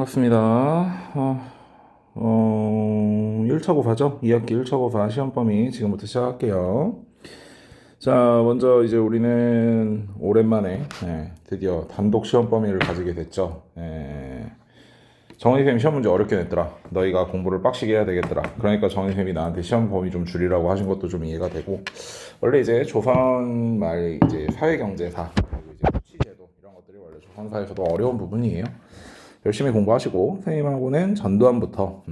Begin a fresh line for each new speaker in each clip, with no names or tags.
반갑습니다. 1차 고사죠? 2학기 1차 고사 시험 범위 지금부터 시작할게요. 자, 먼저 이제 우리는 오랜만에 드디어 단독 시험 범위를 가지게 됐죠. 정은이쌤이 시험 문제 어렵게 냈더라. 너희가 공부를 빡시게 해야 되겠더라. 그러니까 정은이쌤이 나한테 시험 범위 좀 줄이라고 하신 것도 좀 이해가 되고, 원래 이제 조선 말 이제 사회경제사 그리고 이제 토치제도 이런 것들이 원래 조선사에서도 어려운 부분이에요. 열심히 공부하시고 선생님하고는 전두환부터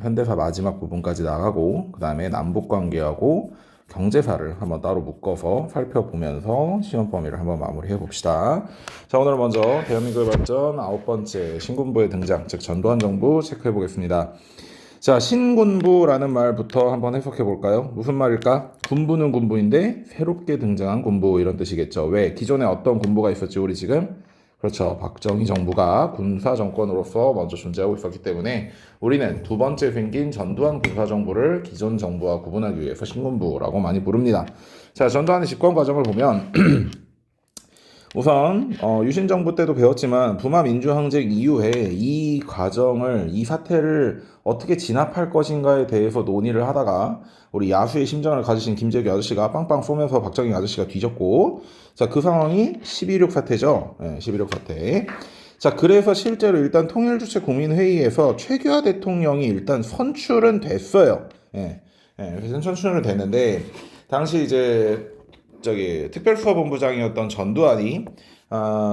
현대사 마지막 부분까지 나가고 그 다음에 남북관계하고 경제사를 한번 따로 묶어서 살펴보면서 시험 범위를 한번 마무리해 봅시다. 자, 오늘 먼저 대한민국의 발전 9번째 신군부의 등장, 즉 전두환 정부 체크해 보겠습니다. 자, 신군부라는 말부터 한번 해석해 볼까요? 무슨 말일까? 군부는 군부인데 새롭게 등장한 군부 이런 뜻이겠죠. 왜? 기존에 어떤 군부가 있었지 우리 지금? 그렇죠. 박정희 정부가 군사 정권으로서 먼저 존재하고 있었기 때문에 우리는 두 번째 생긴 전두환 군사 정부를 기존 정부와 구분하기 위해서 신군부라고 많이 부릅니다. 자, 전두환의 집권 과정을 보면 우선 유신 정부 때도 배웠지만 부마 민주항쟁 이후에 이 과정을 이 사태를 어떻게 진압할 것인가에 대해서 논의를 하다가 우리 야수의 심정을 가지신 김재규 아저씨가 빵빵 쏘면서 박정희 아저씨가 뒤졌고, 자, 그 상황이 12.16 사태죠. 12.16 사태. 자, 그래서 실제로 일단 통일주체 국민회의에서 최규하 대통령이 일단 선출은 됐어요. 그래서 선출은 됐는데 당시 이제 특별수사본부장이었던 전두환이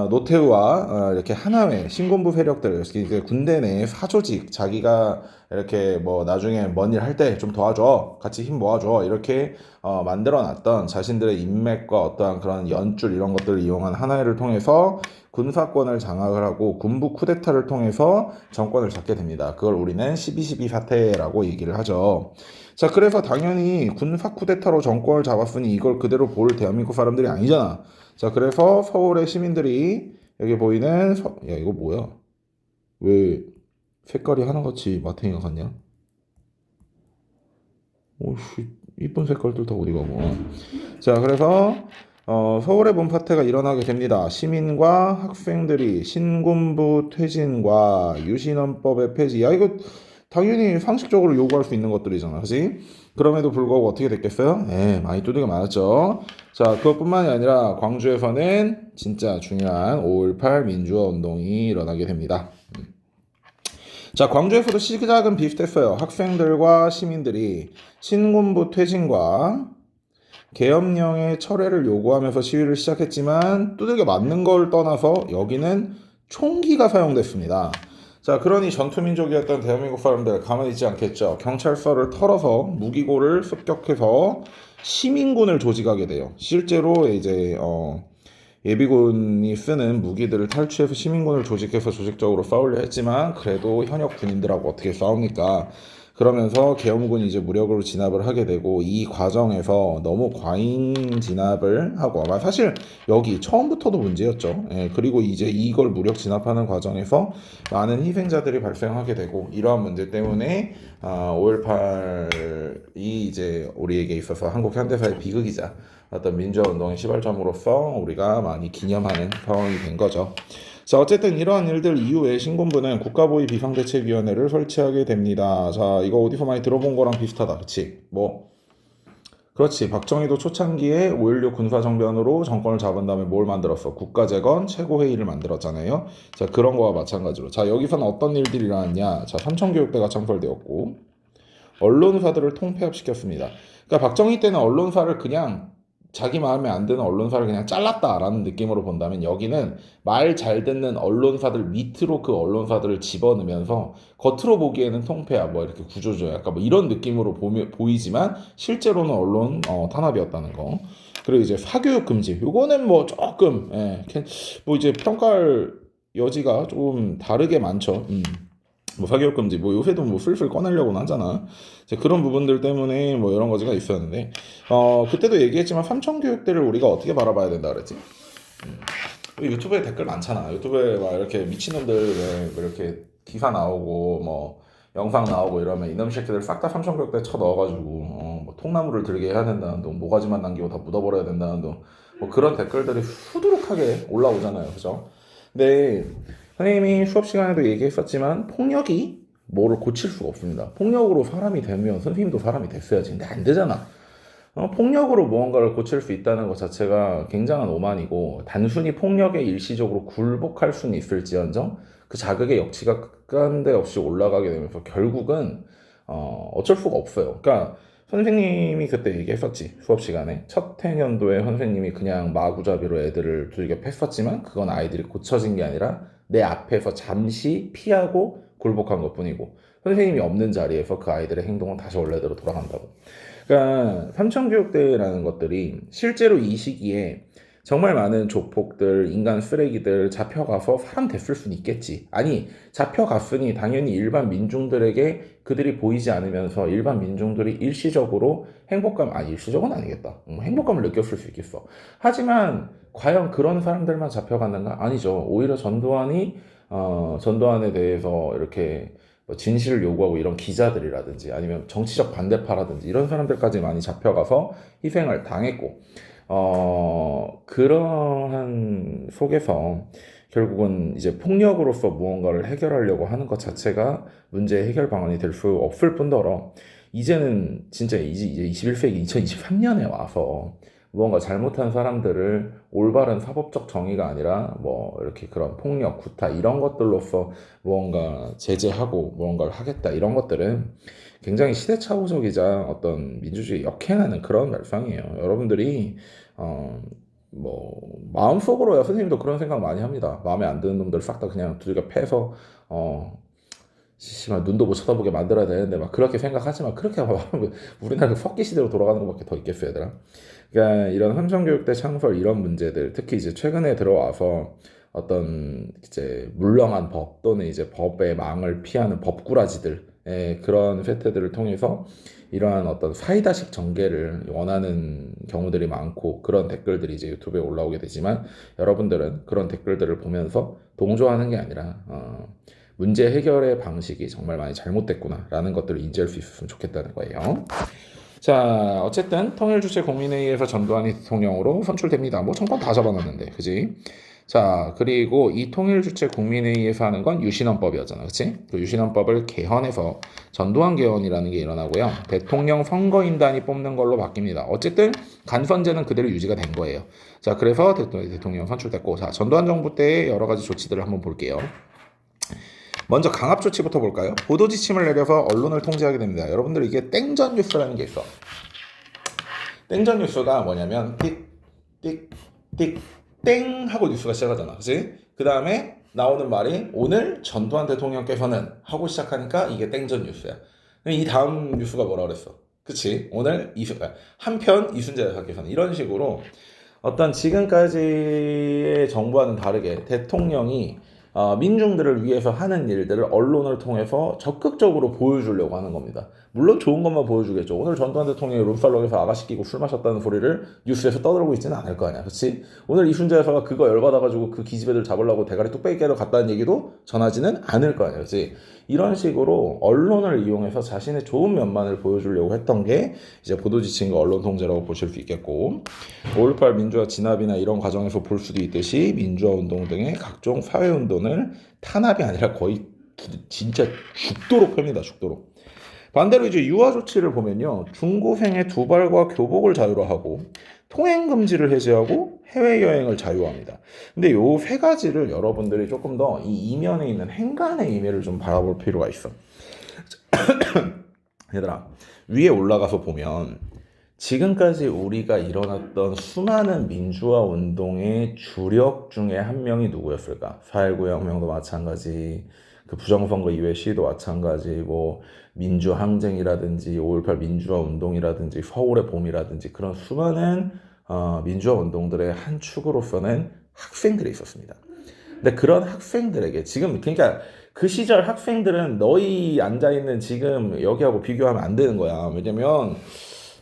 노태우와 이렇게 하나회 신군부 세력들, 이제 군대 내 사조직, 자기가 이렇게 뭐 나중에 뭔 일 할 때 좀 도와줘, 같이 힘 모아줘, 이렇게 만들어놨던 자신들의 인맥과 어떠한 그런 연줄 이런 것들을 이용한 하나회를 통해서 군사권을 장악을 하고 군부 쿠데타를 통해서 정권을 잡게 됩니다. 그걸 우리는 12.12 사태라고 얘기를 하죠. 자, 그래서 당연히 군사 쿠데타로 정권을 잡았으니 이걸 그대로 볼 대한민국 사람들이 아니잖아. 자, 그래서 서울의 시민들이 여기 보이는 야, 이거 뭐야? 왜 색깔이 하나같이 마탱이가 같냐? 오씨, 이쁜 색깔들 다 어디 가고. 자, 그래서 서울의 봄사태가 일어나게 됩니다. 시민과 학생들이 신군부 퇴진과 유신헌법의 폐지. 야, 이거 당연히 상식적으로 요구할 수 있는 것들이잖아, 그지? 그럼에도 불구하고 어떻게 됐겠어요? 많이 두들겨 맞았죠. 자, 그것뿐만이 아니라 광주에서는 진짜 중요한 5.18 민주화 운동이 일어나게 됩니다. 자, 광주에서도 시작은 비슷했어요. 학생들과 시민들이 신군부 퇴진과 계엄령의 철회를 요구하면서 시위를 시작했지만 두들겨 맞는 걸 떠나서 여기는 총기가 사용됐습니다. 자, 그러니 전투민족이었던 대한민국 사람들 가만히 있지 않겠죠. 경찰서를 털어서 무기고를 습격해서 시민군을 조직하게 돼요. 실제로 이제 예비군이 쓰는 무기들을 탈취해서 시민군을 조직해서 조직적으로 싸우려 했지만 그래도 현역 군인들하고 어떻게 싸웁니까? 그러면서 계엄군이 이제 무력으로 진압을 하게 되고 이 과정에서 너무 과잉 진압을 하고 아마 사실 여기 처음부터도 문제였죠. 그리고 이제 이걸 무력 진압하는 과정에서 많은 희생자들이 발생하게 되고 이러한 문제 때문에 5.18이 이제 우리에게 있어서 한국 현대사의 비극이자 어떤 민주화 운동의 시발점으로서 우리가 많이 기념하는 상황이 된 거죠. 자, 어쨌든 이러한 일들 이후에 신군부는 국가보위 비상대책위원회를 설치하게 됩니다. 자, 이거 어디서 많이 들어본 거랑 비슷하다, 그치? 그렇지. 박정희도 초창기에 5.16 군사정변으로 정권을 잡은 다음에 뭘 만들었어? 국가재건 최고회의를 만들었잖아요. 자, 그런 거와 마찬가지로. 자, 여기서는 어떤 일들이 일어났냐? 자, 삼천교육대가 창설되었고 언론사들을 통폐합시켰습니다. 그러니까 박정희 때는 언론사를 그냥 자기 마음에 안 드는 언론사를 그냥 잘랐다라는 느낌으로 본다면 여기는 말 잘 듣는 언론사들 밑으로 그 언론사들을 집어넣으면서 겉으로 보기에는 통폐합 이렇게 구조조 약간 이런 느낌으로 보이지만 실제로는 언론 탄압이었다는 거. 그리고 이제 사교육 금지. 요거는 조금 이제 평가할 여지가 조금 다르게 많죠. 사교육 금지, 요새도 슬슬 꺼내려고는 하잖아. 이제 그런 부분들 때문에 이런 거지가 있었는데, 그때도 얘기했지만 삼천교육대를 우리가 어떻게 바라봐야 된다 그랬지? 유튜브에 댓글 많잖아. 유튜브에 막 이렇게 미친놈들 왜 이렇게 기사 나오고, 영상 나오고 이러면 이놈 새끼들 싹 다 삼천교육대 쳐 넣어가지고, 통나무를 들게 해야 된다는 둥, 모가지만 남기고 다 묻어버려야 된다는 둥, 그런 댓글들이 후두룩하게 올라오잖아요. 그죠? 근데, 선생님이 수업 시간에도 얘기했었지만 폭력이 뭐를 고칠 수가 없습니다. 폭력으로 사람이 되면 선생님도 사람이 됐어야지. 근데 안 되잖아. 폭력으로 무언가를 고칠 수 있다는 것 자체가 굉장한 오만이고, 단순히 폭력에 일시적으로 굴복할 수는 있을지언정 그 자극의 역치가 끝간데 없이 올라가게 되면서 결국은 어쩔 수가 없어요. 그러니까 선생님이 그때 얘기했었지. 수업 시간에 첫 해년도에 선생님이 그냥 마구잡이로 애들을 두들겨 팼었지만 그건 아이들이 고쳐진 게 아니라 내 앞에서 잠시 피하고 굴복한 것뿐이고, 선생님이 없는 자리에서 그 아이들의 행동은 다시 원래대로 돌아간다고. 그러니까 삼천교육대라는 것들이 실제로 이 시기에 정말 많은 조폭들, 인간 쓰레기들 잡혀가서 사람 됐을 수는 있겠지. 아니, 잡혀갔으니 당연히 일반 민중들에게 그들이 보이지 않으면서 일반 민중들이 일시적으로 일시적은 아니겠다. 행복감을 느꼈을 수 있겠어. 하지만 과연 그런 사람들만 잡혀갔는가? 아니죠. 오히려 전두환에 대해서 이렇게 뭐 진실을 요구하고 이런 기자들이라든지 아니면 정치적 반대파라든지 이런 사람들까지 많이 잡혀가서 희생을 당했고, 그러한 속에서 결국은 이제 폭력으로서 무언가를 해결하려고 하는 것 자체가 문제의 해결 방안이 될 수 없을 뿐더러, 이제는 진짜 이제 21세기 2023년에 와서 무언가 잘못한 사람들을 올바른 사법적 정의가 아니라 뭐 이렇게 그런 폭력, 구타 이런 것들로서 무언가 제재하고 무언가를 하겠다, 이런 것들은 굉장히 시대착오적이자 어떤 민주주의 역행하는 그런 말상이에요. 여러분들이 뭐 마음속으로야 선생님도 그런 생각 많이 합니다. 마음에 안 드는 놈들 싹 다 그냥 두들겨 패서 씨발 눈도 못 쳐다보게 만들어야 되는데 막 그렇게 생각하지만, 그렇게 하면 우리나라 석기 시대로 돌아가는 것밖에 더 있겠어요, 얘들아. 그러니까 이런 삼성교육대 창설 이런 문제들, 특히 이제 최근에 들어와서 어떤 이제 물렁한 법 또는 이제 법의 망을 피하는 법꾸라지들의 그런 세태들을 통해서 이러한 어떤 사이다식 전개를 원하는 경우들이 많고, 그런 댓글들이 이제 유튜브에 올라오게 되지만, 여러분들은 그런 댓글들을 보면서 동조하는 게 아니라 문제 해결의 방식이 정말 많이 잘못됐구나라는 것들을 인지할 수 있었으면 좋겠다는 거예요. 자, 어쨌든 통일주체 국민회의에서 전두환이 대통령으로 선출됩니다. 뭐 정권 다 잡아놨는데, 그지? 자, 그리고 이 통일주체 국민회의에서 하는 건 유신헌법이었잖아, 그치? 그 유신헌법을 개헌해서 전두환 개헌이라는 게 일어나고요. 대통령 선거인단이 뽑는 걸로 바뀝니다. 어쨌든 간선제는 그대로 유지가 된 거예요. 자, 그래서 대통령 선출됐고, 자, 전두환 정부 때의 여러 가지 조치들을 한번 볼게요. 먼저 강압 조치부터 볼까요? 보도 지침을 내려서 언론을 통제하게 됩니다. 여러분들 이게 땡전 뉴스라는 게 있어. 땡전 뉴스가 뭐냐면 띡 하고 뉴스가 시작하잖아, 그치? 그 다음에 나오는 말이 오늘 전두환 대통령께서는 하고 시작하니까 이게 땡전 뉴스야. 이 다음 뉴스가 뭐라 그랬어? 그치? 오늘 한편 이순재 대사께서는, 이런 식으로 어떤 지금까지의 정부와는 다르게 대통령이 민중들을 위해서 하는 일들을 언론을 통해서 적극적으로 보여주려고 하는 겁니다. 물론 좋은 것만 보여주겠죠. 오늘 전두환 대통령이 룸살롱에서 아가씨 끼고 술 마셨다는 소리를 뉴스에서 떠들고 있지는 않을 거 아니야, 그렇지? 오늘 이순재 여사가 그거 열받아가지고 그 기집애들 잡으려고 대가리 뚝배기 깨러 갔다는 얘기도 전하지는 않을 거 아니야, 그렇지? 이런 식으로 언론을 이용해서 자신의 좋은 면만을 보여주려고 했던 게 이제 보도지침과 언론 통제라고 보실 수 있겠고, 5.18 민주화 진압이나 이런 과정에서 볼 수도 있듯이 민주화 운동 등의 각종 사회 운동을 탄압이 아니라 거의 진짜 죽도록 팹니다, 죽도록. 반대로 이제 유아 조치를 보면요, 중고생의 두발과 교복을 자유로 하고 통행 금지를 해제하고 해외 여행을 자유화합니다. 근데 요 세 가지를 여러분들이 조금 더 이 이면에 있는 행간의 이면을 좀 바라볼 필요가 있어. 얘들아, 위에 올라가서 보면 지금까지 우리가 일어났던 수많은 민주화 운동의 주력 중에 한 명이 누구였을까? 4.19 혁명도 마찬가지, 그 부정선거 이후의 시위도 마찬가지, 뭐 민주항쟁이라든지 5.18 민주화 운동이라든지 서울의 봄이라든지 그런 수많은 민주화 운동들의 한 축으로서는 학생들이 있었습니다. 근데 그런 학생들에게 지금, 그러니까 그 시절 학생들은 너희 앉아있는 지금 여기하고 비교하면 안 되는 거야. 왜냐면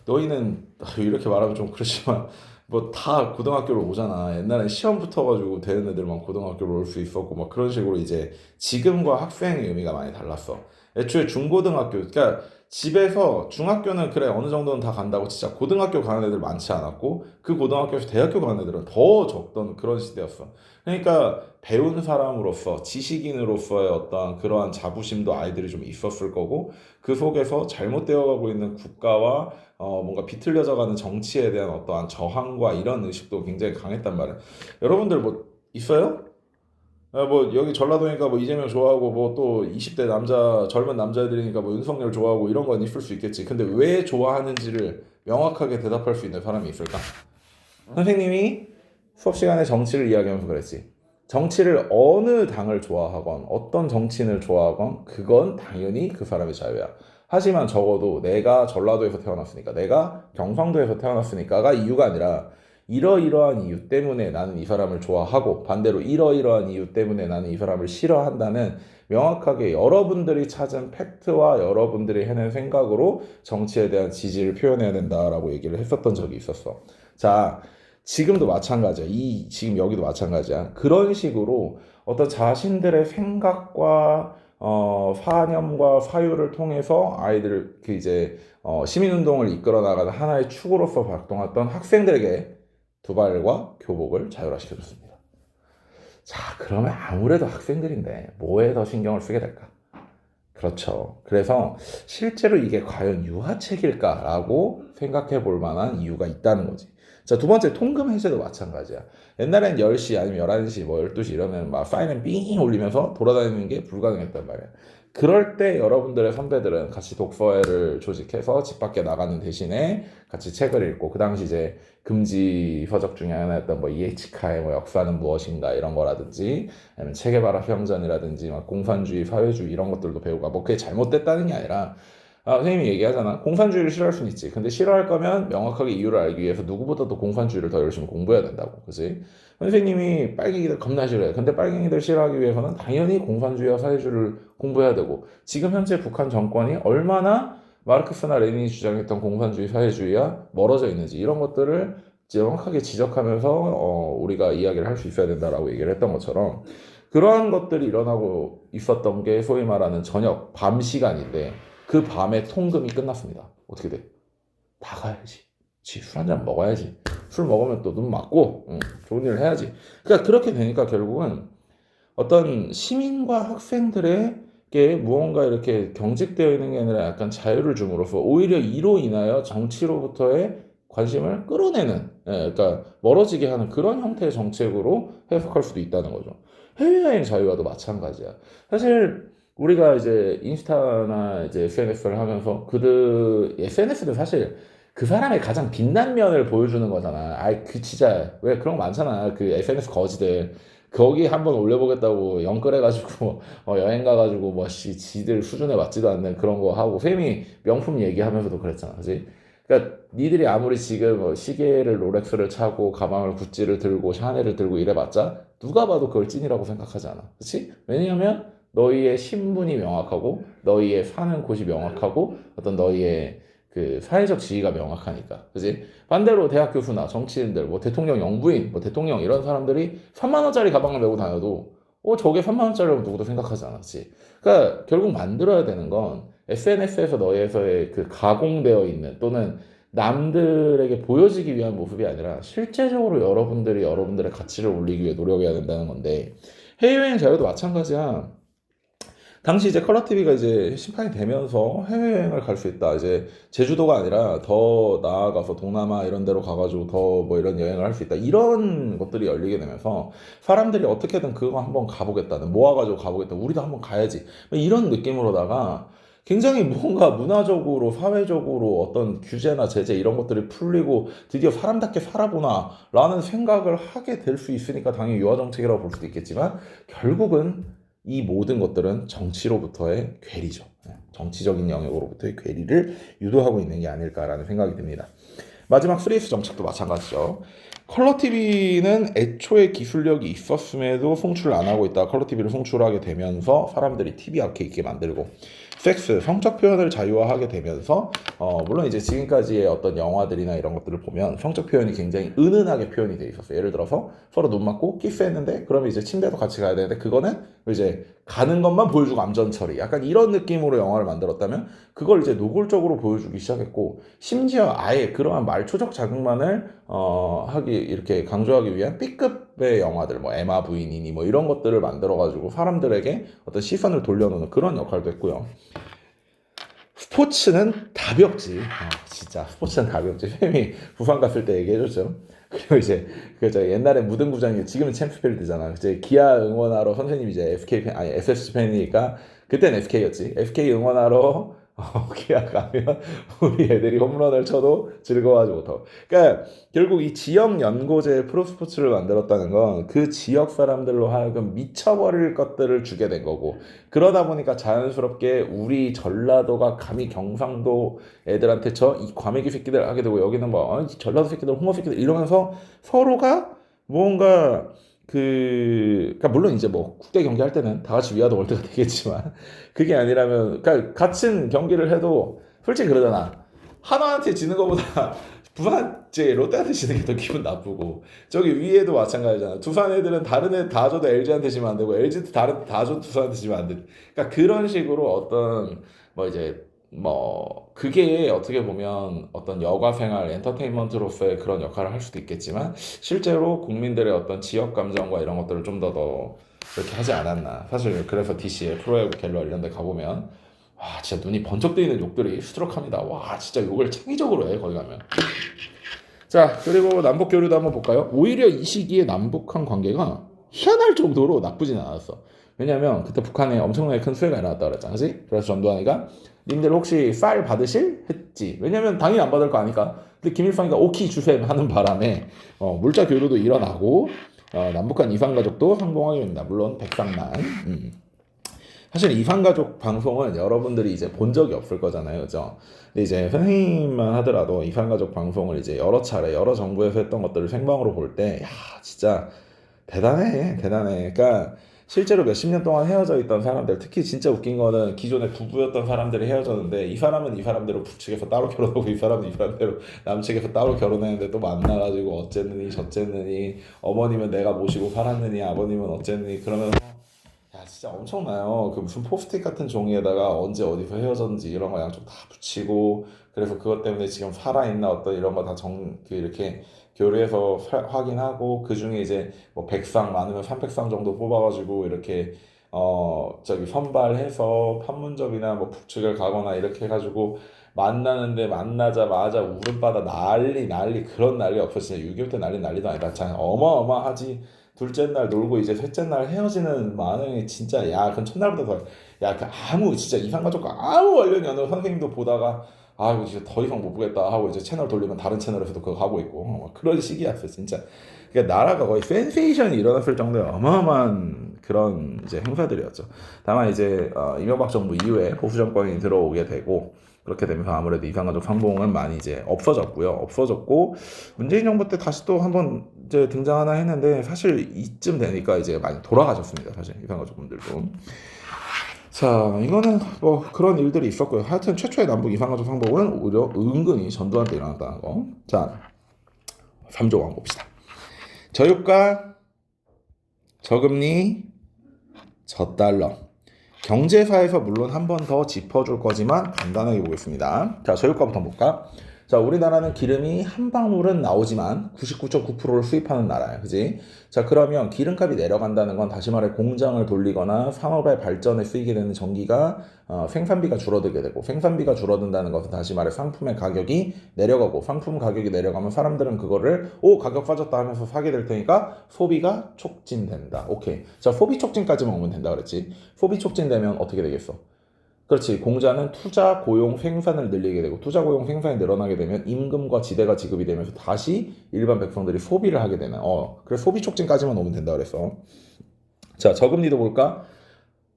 너희는 이렇게 말하면 좀 그렇지만 뭐 다 고등학교를 오잖아. 옛날엔 시험 붙어가지고 되는 애들만 고등학교를 올 수 있었고 막 그런 식으로 이제 지금과 학생의 의미가 많이 달랐어. 애초에 중고등학교, 그러니까 집에서 중학교는 그래 어느 정도는 다 간다고 진짜 고등학교 가는 애들 많지 않았고 그 고등학교에서 대학교 가는 애들은 더 적던 그런 시대였어. 그러니까 배운 사람으로서 지식인으로서의 어떤 그러한 자부심도 아이들이 좀 있었을 거고 그 속에서 잘못되어 가고 있는 국가와 뭔가 비틀려져 가는 정치에 대한 어떠한 저항과 이런 의식도 굉장히 강했단 말이야. 여러분들 뭐 있어요? 뭐 여기 전라도니까 뭐 이재명 좋아하고 뭐 또 20대 남자 젊은 남자애들이니까 뭐 윤석열 좋아하고 이런 건 있을 수 있겠지. 근데 왜 좋아하는지를 명확하게 대답할 수 있는 사람이 있을까? 선생님이 수업 시간에 정치를 이야기하면서 그랬지. 정치를 어느 당을 좋아하건 어떤 정치인을 좋아하건 그건 당연히 그 사람의 자유야. 하지만 적어도 내가 전라도에서 태어났으니까 내가 경상도에서 태어났으니까가 이유가 아니라 이러이러한 이유 때문에 나는 이 사람을 좋아하고 반대로 이러이러한 이유 때문에 나는 이 사람을 싫어한다는 명확하게 여러분들이 찾은 팩트와 여러분들이 해낸 생각으로 정치에 대한 지지를 표현해야 된다라고 얘기를 했었던 적이 있었어. 자, 지금도 마찬가지야. 지금 여기도 마찬가지야. 그런 식으로 어떤 자신들의 생각과 사념과 사유를 통해서 아이들을 그 이제 시민운동을 이끌어 나가는 하나의 축으로서 활동했던 학생들에게 두발과 교복을 자율화시켜줬습니다. 자, 그러면 아무래도 학생들인데 뭐에 더 신경을 쓰게 될까? 그렇죠. 그래서 실제로 이게 과연 유화책일까라고 생각해 볼 만한 이유가 있다는 거지. 자, 두 번째 통금 해제도 마찬가지야. 옛날엔 10시 아니면 11시 뭐 12시 이러면 막 사이렌 삥 울리면서 돌아다니는 게 불가능했단 말이야. 그럴 때 여러분들의 선배들은 같이 독서회를 조직해서 집 밖에 나가는 대신에 같이 책을 읽고 그 당시 이제 금지 서적 중에 하나였던 뭐 이에치카의 뭐 역사는 무엇인가 이런 거라든지 아니면 체게바라 평전이라든지 막 공산주의, 사회주의 이런 것들도 배우고 뭐 그게 잘못됐다는 게 아니라 선생님이 얘기하잖아. 공산주의를 싫어할 수는 있지. 근데 싫어할 거면 명확하게 이유를 알기 위해서 누구보다도 공산주의를 더 열심히 공부해야 된다고. 그지? 선생님이 빨갱이들 겁나 싫어해. 근데 빨갱이들 싫어하기 위해서는 당연히 공산주의와 사회주의를 공부해야 되고 지금 현재 북한 정권이 얼마나 마르크스나 레닌이 주장했던 공산주의, 사회주의와 멀어져 있는지 이런 것들을 정확하게 지적하면서 우리가 이야기를 할 수 있어야 된다라고 얘기를 했던 것처럼 그러한 것들이 일어나고 있었던 게 소위 말하는 저녁, 밤 시간인데 그 밤에 통금이 끝났습니다. 어떻게 돼? 나가야지. 술 한잔 먹어야지. 술 먹으면 또 눈 맞고 좋은 일을 해야지. 그러니까 그렇게 되니까 결국은 어떤 시민과 학생들에게 무언가 이렇게 경직되어 있는 게 아니라 약간 자유를 줌으로써 오히려 이로 인하여 정치로부터의 관심을 끌어내는, 그러니까 멀어지게 하는 그런 형태의 정책으로 해석할 수도 있다는 거죠. 해외여행 자유와도 마찬가지야. 사실 우리가 이제 인스타나 이제 SNS를 하면서 SNS는 사실 그 사람의 가장 빛난 면을 보여주는 거잖아. 아이, 진짜, 왜 그런 거 많잖아. 그 SNS 거지들. 거기 한번 올려보겠다고 영끌해가지고, 여행 가가지고, 뭐, 지들 수준에 맞지도 않는 그런 거 하고, fem이 명품 얘기하면서도 그랬잖아. 그지? 그러니까, 니들이 아무리 지금 시계를 롤렉스를 차고, 가방을 구찌를 들고, 샤넬을 들고 이래봤자, 누가 봐도 그걸 찐이라고 생각하지 않아. 그치? 왜냐면, 너희의 신분이 명확하고, 너희의 사는 곳이 명확하고, 어떤 너희의 그 사회적 지위가 명확하니까. 그지? 반대로 대학 교수나 정치인들, 뭐 대통령 영부인, 뭐 대통령 이런 사람들이 3만 원짜리 가방을 메고 다녀도 저게 3만 원짜리라고 누구도 생각하지 않았지. 그러니까 결국 만들어야 되는 건 SNS에서 너희에서의 그 가공되어 있는 또는 남들에게 보여지기 위한 모습이 아니라 실제적으로 여러분들이 여러분들의 가치를 올리기 위해 노력해야 된다는 건데 해외여행 자유도 마찬가지야. 당시 이제 컬러 TV가 이제 심판이 되면서 해외여행을 갈 수 있다. 이제 제주도가 아니라 더 나아가서 동남아 이런 데로 가가지고 더 뭐 이런 여행을 할 수 있다. 이런 것들이 열리게 되면서 사람들이 어떻게든 그거 한번 가보겠다는 모아가지고 가보겠다. 우리도 한번 가야지. 이런 느낌으로다가 굉장히 뭔가 문화적으로 사회적으로 어떤 규제나 제재 이런 것들이 풀리고 드디어 사람답게 살아보나 라는 생각을 하게 될 수 있으니까 당연히 유화 정책이라고 볼 수도 있겠지만 결국은 이 모든 것들은 정치로부터의 괴리죠. 정치적인 영역으로부터의 괴리를 유도하고 있는 게 아닐까라는 생각이 듭니다. 마지막 3S 정책도 마찬가지죠. 컬러 TV는 애초에 기술력이 있었음에도 송출을 안 하고 있다. 컬러 TV를 송출하게 되면서 사람들이 TV 앞에 있게 만들고 섹스, 성적 표현을 자유화하게 되면서 물론 이제 지금까지의 어떤 영화들이나 이런 것들을 보면 성적 표현이 굉장히 은은하게 표현이 돼 있었어요. 예를 들어서 서로 눈 맞고 키스했는데 그러면 이제 침대도 같이 가야 되는데 그거는 이제 가는 것만 보여주고 암전 처리 약간 이런 느낌으로 영화를 만들었다면 그걸 이제 노골적으로 보여주기 시작했고 심지어 아예 그러한 말초적 자극만을 하기 이렇게 강조하기 위한 B급의 영화들 뭐 에마 부인이니 뭐 이런 것들을 만들어 가지고 사람들에게 어떤 시선을 돌려놓는 그런 역할도 했고요. 스포츠는 답이 없지. 진짜 스포츠는 답이 없지. 쌤이 부산 갔을 때 얘기해줬죠. 그리고 이제 그 옛날에 무등구장이 지금은 챔프필드잖아. 이제 기아 응원하러 선생님이 이제 FK 팬 아니 SSG 팬이니까 그땐 FK였지. FK 응원하러 기아 가면 우리 애들이 홈런을 쳐도 즐거워하지 못하고. 그러니까 결국 이 지역 연고제 프로스포츠를 만들었다는 건 그 지역 사람들로 하여금 미쳐버릴 것들을 주게 된 거고 그러다 보니까 자연스럽게 우리 전라도가 감히 경상도 애들한테 저 이 과메기 새끼들 하게 되고 여기는 뭐 전라도 새끼들 홍어 새끼들 이러면서 서로가 뭔가 그러니까 물론 이제 뭐 국대 경기 할 때는 다 같이 위아더 월드가 되겠지만 그게 아니라면 그러니까 같은 경기를 해도 솔직히 그러잖아. 하나한테 지는 것보다 부산제 롯데한테 지는 게 더 기분 나쁘고 저기 위에도 마찬가지잖아. 두산 애들은 다른 애 다 줘도 LG한테 지면 안 되고 LG도 다른 애 다 줘도 두산한테 지면 안 돼. 그러니까 그런 식으로 어떤 뭐 이제 뭐 그게 어떻게 보면 어떤 여가 생활 엔터테인먼트로서의 그런 역할을 할 수도 있겠지만 실제로 국민들의 어떤 지역 감정과 이런 것들을 좀 더 이렇게 하지 않았나. 사실 그래서 DC의 프로야구 갤러리 이런 데 가보면 와 진짜 눈이 번쩍 뜨이는 욕들이 수두룩합니다. 와 진짜 욕을 창의적으로 해 거기 가면. 자 그리고 남북 교류도 한번 볼까요? 오히려 이 시기에 남북한 관계가 희한할 정도로 나쁘진 않았어. 왜냐면 그때 북한에 엄청나게 큰 수해가 일어났다 그랬잖아, 그지? 그래서 전두환이가 님들 혹시 쌀 받으실? 했지. 왜냐면 당연히 안 받을 거 아니까. 근데 김일성이가 오키 주셈 하는 바람에 물자 교류도 일어나고 남북한 이산가족도 상봉하게 됩니다. 물론 백상만. 사실 이산가족 방송은 여러분들이 이제 본 적이 없을 거잖아요, 그죠? 근데 이제 선생님만 하더라도 이산가족 방송을 이제 여러 차례 여러 정부에서 했던 것들을 생방으로 볼 때, 야 진짜 대단해, 대단해. 그러니까 실제로 몇십 년 동안 헤어져 있던 사람들, 특히 진짜 웃긴 거는 기존에 부부였던 사람들이 헤어졌는데 이 사람은 이 사람대로 부측에서 따로 결혼하고 이 사람은 이 사람대로 남측에서 따로 결혼했는데 또 만나가지고 어쨌느니 저쨌느니 어머님은 내가 모시고 살았느니 아버님은 어쨌느니 그러면서 야 진짜 엄청나요. 그 무슨 포스트잇 같은 종이에다가 언제 어디서 헤어졌는지 이런 거 양쪽 다 붙이고 그래서 그것 때문에 지금 살아있나 어떤 이런 거 다 이렇게 교류해서 확인하고 그 중에 이제 뭐 100쌍 많으면 300쌍 정도 뽑아가지고 이렇게 저기 선발해서 판문점이나 뭐 북측을 가거나 이렇게 해가지고 만나는데 만나자마자 울음바다 난리 그런 난리 없어. 진짜 6.25 때 난리도 아니다. 참 어마어마하지. 둘째 날 놀고 이제 셋째 날 헤어지는 반응이 진짜 야 그건 첫날보다 더야그 아무 진짜 이산가족과 아무 관련이 없는 선생님도 보다가 아 이거 진짜 더 이상 못 보겠다 하고 이제 채널 돌리면 다른 채널에서도 그거 하고 있고 그런 시기였어 진짜. 그러니까 나라가 거의 센세이션이 일어났을 정도의 어마어마한 그런 이제 행사들이었죠. 다만 이제 이명박 정부 이후에 보수 정권이 들어오게 되고 그렇게 되면서 아무래도 이산가족 상봉은 많이 이제 없어졌고 문재인 정부 때 다시 또 한번 이제 등장하나 했는데 사실 이쯤 되니까 이제 많이 돌아가셨습니다. 사실 이산가족 분들도. 자 이거는 뭐 그런 일들이 있었고요. 하여튼 최초의 남북 이산가족 상봉은 오히려 은근히 전두환 때 일어났다는 거. 자 3조원 봅시다. 저유가, 저금리, 저달러. 경제사에서 물론 한 번 더 짚어줄 거지만 간단하게 보겠습니다. 자, 저유가부터 볼까? 자, 우리나라는 기름이 한 방울은 나오지만 99.9%를 수입하는 나라야. 그지? 자, 그러면 기름값이 내려간다는 건 다시 말해 공장을 돌리거나 산업의 발전에 쓰이게 되는 전기가 생산비가 줄어들게 되고 생산비가 줄어든다는 것은 다시 말해 상품의 가격이 내려가고 상품 가격이 내려가면 사람들은 그거를 가격 빠졌다 하면서 사게 될 테니까 소비가 촉진된다. 오케이. 자, 소비 촉진까지만 오면 된다 그랬지. 소비 촉진되면 어떻게 되겠어? 그렇지. 공자는 투자, 고용, 생산을 늘리게 되고 투자, 고용, 생산이 늘어나게 되면 임금과 지대가 지급이 되면서 다시 일반 백성들이 소비를 하게 되는 그래서 소비 촉진까지만 오면 된다 그랬어. 자, 저금리도 볼까?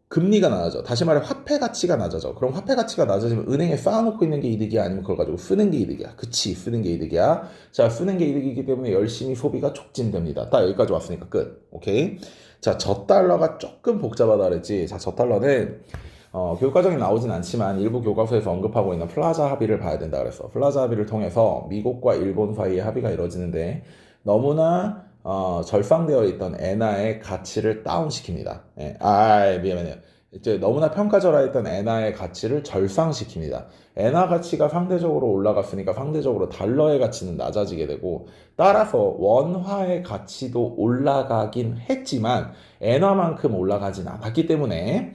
금리가 낮아져. 다시 말해 화폐 가치가 낮아져. 그럼 화폐 가치가 낮아지면 은행에 쌓아놓고 있는 게 이득이야? 아니면 그걸 가지고 쓰는 게 이득이야? 그치, 쓰는 게 이득이야. 자, 쓰는 게 이득이기 때문에 열심히 소비가 촉진됩니다. 딱 여기까지 왔으니까 끝. 오케이. 자, 저달러가 조금 복잡하다 그랬지. 자, 저달러는 교육과정에 나오진 않지만 일부 교과서에서 언급하고 있는 플라자 합의를 봐야 된다 그랬어. 플라자 합의를 통해서 미국과 일본 사이의 합의가 이루어지는데 너무나 절상되어 있던 엔화의 가치를 다운시킵니다. 예, 미안해요. 이제 너무나 평가절하했던 엔화의 가치를 절상시킵니다. 엔화 가치가 상대적으로 올라갔으니까 상대적으로 달러의 가치는 낮아지게 되고, 따라서 원화의 가치도 올라가긴 했지만 엔화만큼 올라가진 않았기 때문에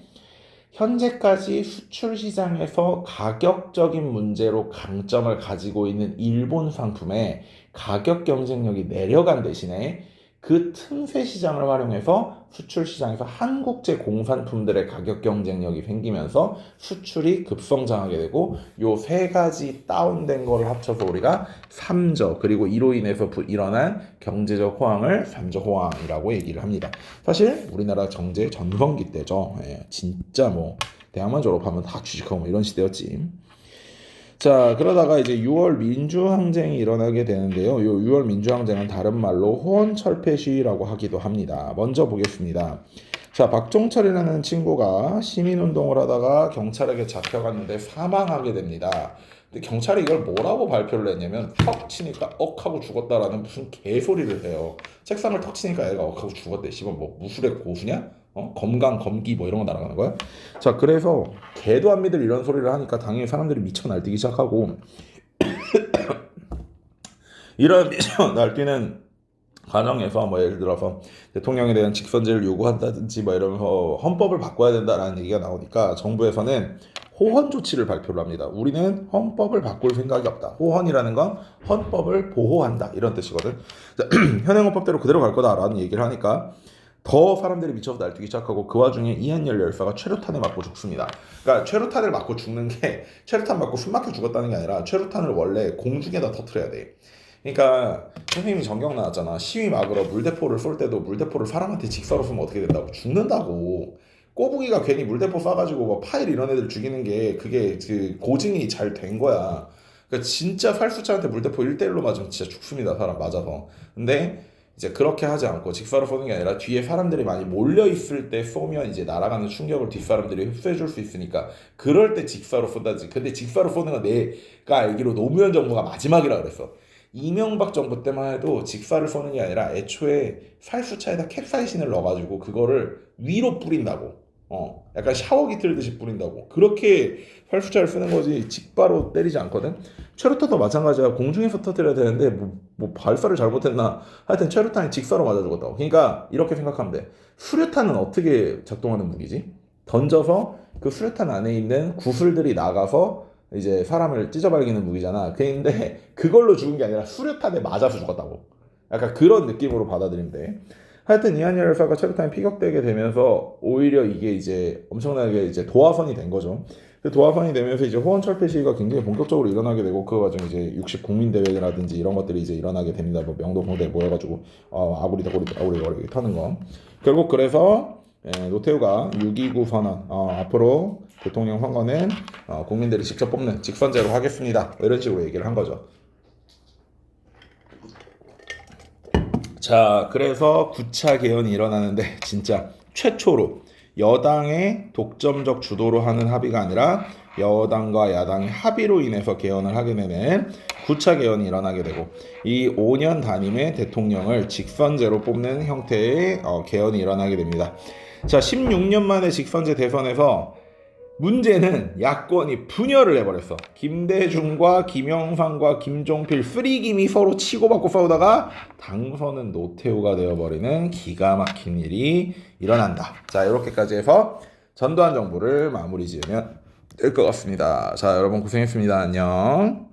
현재까지 수출 시장에서 가격적인 문제로 강점을 가지고 있는 일본 상품의 가격 경쟁력이 내려간 대신에 그 틈새 시장을 활용해서 수출 시장에서 한국제 공산품들의 가격 경쟁력이 생기면서 수출이 급성장하게 되고, 요 세 가지 다운된 거를 합쳐서 우리가 삼저, 그리고 이로 인해서 일어난 경제적 호황을 삼저 호황이라고 얘기를 합니다. 사실 우리나라 정제 전성기 때죠. 예, 진짜 뭐 대학만 졸업하면 다 주식하고 뭐 이런 시대였지. 자, 그러다가 이제 6월 민주항쟁이 일어나게 되는데요. 요 6월 민주항쟁은 다른 말로 호원철폐 시위라고 하기도 합니다. 먼저 보겠습니다. 자, 박종철이라는 친구가 시민운동을 하다가 경찰에게 잡혀갔는데 사망하게 됩니다. 근데 경찰이 이걸 뭐라고 발표를 했냐면 턱 치니까 억 하고 죽었다라는 무슨 개소리를 해요. 책상을 턱 치니까 애가 억 하고 죽었대. 씨발 뭐 무술의 고수냐? 검강, 검기 뭐 이런 거 날아가는 거야? 자, 그래서 개도 안 믿을 이런 소리를 하니까 당연히 사람들이 미쳐 날뛰기 시작하고, 이런 미쳐 날뛰는 과정에서 뭐 예를 들어서 대통령에 대한 직선제를 요구한다든지 뭐 이러면서 헌법을 바꿔야 된다라는 얘기가 나오니까 정부에서는 호헌 조치를 발표를 합니다. 우리는 헌법을 바꿀 생각이 없다. 호헌이라는 건 헌법을 보호한다 이런 뜻이거든. 현행 헌법대로 그대로 갈 거다라는 얘기를 하니까 더 사람들이 미쳐서 날뛰기 시작하고, 그 와중에 이한열 열사가 최루탄에 맞고 죽습니다. 그러니까 최루탄을 맞고 죽는 게 최루탄 맞고 숨 막혀 죽었다는 게 아니라 최루탄을 원래 공중에다 터뜨려야 돼. 그러니까 선생님이 전경 나왔잖아. 시위 막으러 물대포를 쏠 때도 물대포를 사람한테 직사로 쏘면 어떻게 된다고? 죽는다고. 꼬부기가 괜히 물대포 쏴가지고 뭐 파일 이런 애들 죽이는 게 그게 그 고증이 잘 된 거야. 그러니까 진짜 살수차한테 물대포 1대1로 맞으면 진짜 죽습니다. 사람 맞아서. 근데 이제 그렇게 하지 않고 직사로 쏘는 게 아니라 뒤에 사람들이 많이 몰려 있을 때 쏘면 이제 날아가는 충격을 뒷사람들이 흡수해 줄 수 있으니까 그럴 때 직사로 쏜다지. 근데 직사로 쏘는 건 내가 알기로 노무현 정부가 마지막이라 그랬어. 이명박 정부 때만 해도 직사를 쏘는 게 아니라 애초에 살수차에다 캡사이신을 넣어가지고 그거를 위로 뿌린다고. 약간 샤워기 틀듯이 뿌린다고. 그렇게 활수차를 쓰는 거지 직바로 때리지 않거든. 최루탄도 마찬가지야. 공중에서 터뜨려야 되는데 뭐 발사를 잘못했나. 하여튼 최루탄이 직사로 맞아 죽었다고. 그러니까 이렇게 생각하면 돼. 수류탄은 어떻게 작동하는 무기지? 던져서 그 수류탄 안에 있는 구슬들이 나가서 이제 사람을 찢어발기는 무기잖아. 근데 그걸로 죽은 게 아니라 수류탄에 맞아서 죽었다고. 약간 그런 느낌으로 받아들이면 돼. 하여튼 이한열 열사가 최루탄에 피격되게 되면서 오히려 이게 이제 엄청나게 이제 도화선이 된 거죠. 그 도화선이 되면서 이제 호원철폐 시위가 굉장히 본격적으로 일어나게 되고, 그 과정에 이제 60 국민대회라든지 이런 것들이 이제 일어나게 됩니다. 뭐 명동공대 모여가지고 아구리 타는 거. 결국 그래서 노태우가 6.29 선언, 앞으로 대통령 선거는 국민들이 직접 뽑는 직선제로 하겠습니다. 이런 식으로 얘기를 한 거죠. 자, 그래서 9차 개헌이 일어나는데 진짜 최초로 여당의 독점적 주도로 하는 합의가 아니라 여당과 야당의 합의로 인해서 개헌을 하게 되는 9차 개헌이 일어나게 되고, 이 5년 단임의 대통령을 직선제로 뽑는 형태의 개헌이 일어나게 됩니다. 자, 16년 만에 직선제 대선에서 문제는 야권이 분열을 해버렸어. 김대중과 김영삼과 김종필 쓰리김이 서로 치고받고 싸우다가 당선은 노태우가 되어버리는 기가 막힌 일이 일어난다. 자, 이렇게까지 해서 전두환 정부를 마무리 지으면 될 것 같습니다. 자, 여러분 고생했습니다. 안녕.